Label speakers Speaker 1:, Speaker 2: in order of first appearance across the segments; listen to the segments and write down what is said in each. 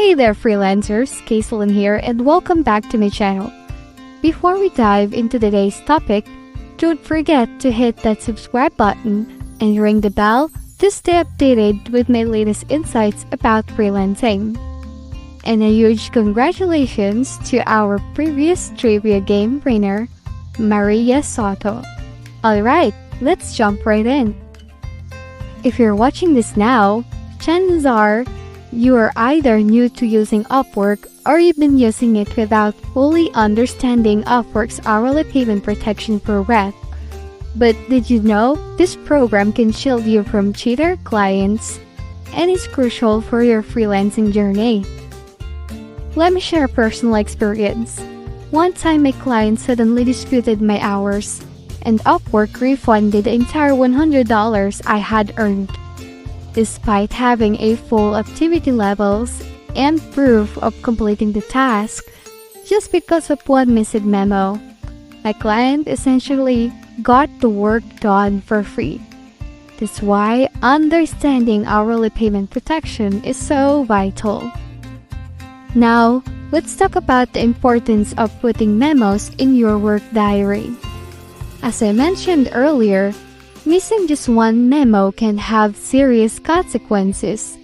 Speaker 1: Hey there freelancers, Kaitlyn here and welcome back to my channel. Before we dive into today's topic, don't forget to hit that subscribe button and ring the bell to stay updated with my latest insights about freelancing. And a huge congratulations to our previous trivia game winner, Maria Soto. Alright, let's jump right in. If you're watching this now, chances are you are either new to using Upwork or you've been using it without fully understanding Upwork's hourly payment protection program. But did you know this program can shield you from cheater clients and is crucial for your freelancing journey? Let me share a personal experience. One time my client suddenly disputed my hours, and Upwork refunded the entire $100 I had earned. Despite having a full activity levels and proof of completing the task, just because of one missing memo, my client essentially got the work done for free. That's why understanding hourly payment protection is so vital. Now, let's talk about the importance of putting memos in your work diary. As I mentioned earlier, missing just one memo can have serious consequences.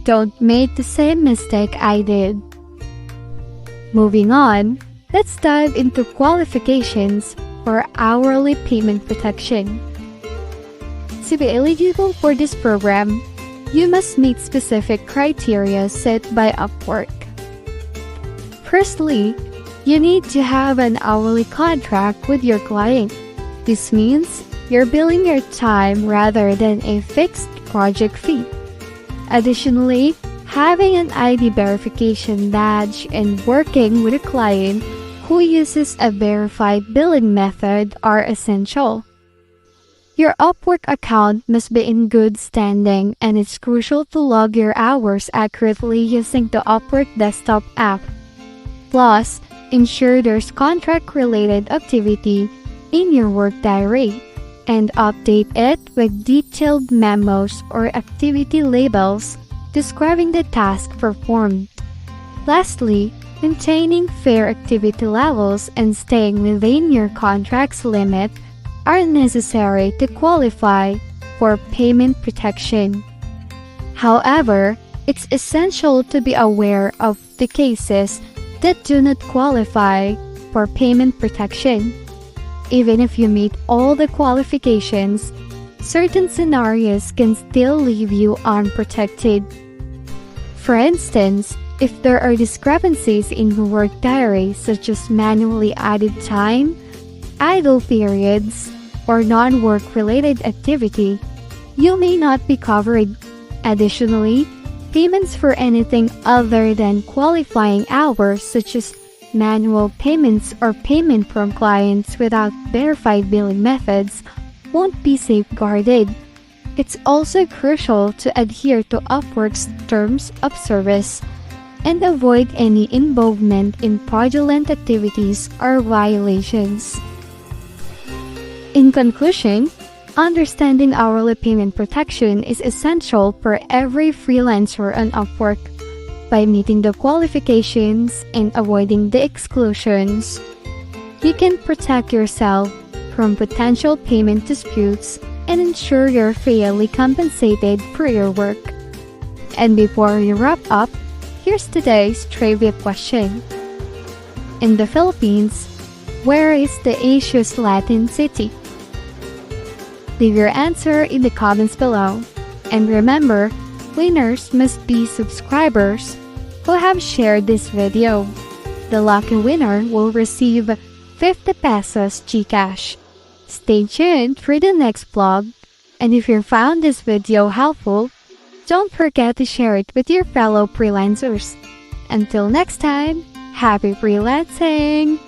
Speaker 1: Don't make the same mistake I did. Moving on, let's dive into qualifications for hourly payment protection. To be eligible for this program, you must meet specific criteria set by Upwork. Firstly, you need to have an hourly contract with your client. This means you're billing your time rather than a fixed project fee. Additionally, having an ID verification badge and working with a client who uses a verified billing method are essential. Your Upwork account must be in good standing, and it's crucial to log your hours accurately using the Upwork desktop app. Plus, ensure there's contract-related activity in your work diary, and update it with detailed memos or activity labels describing the task performed. Lastly, maintaining fair activity levels and staying within your contract's limit are necessary to qualify for payment protection. However, it's essential to be aware of the cases that do not qualify for payment protection. Even if you meet all the qualifications, certain scenarios can still leave you unprotected. For instance, if there are discrepancies in your work diary such as manually added time, idle periods, or non-work related activity, you may not be covered. Additionally, payments for anything other than qualifying hours such as manual payments or payment from clients without verified billing methods won't be safeguarded. It's also crucial to adhere to Upwork's terms of service and avoid any involvement in fraudulent activities or violations. In conclusion, understanding hourly payment protection is essential for every freelancer on Upwork. By meeting the qualifications and avoiding the exclusions, you can protect yourself from potential payment disputes and ensure you're fairly compensated for your work. And before we wrap up, here's today's trivia question. In the Philippines, where is the Asia's Latin city? Leave your answer in the comments below. And remember, winners must be subscribers who have shared this video. The lucky winner will receive 50 pesos GCash. Stay tuned for the next vlog. And if you found this video helpful, don't forget to share it with your fellow freelancers. Until next time, happy freelancing!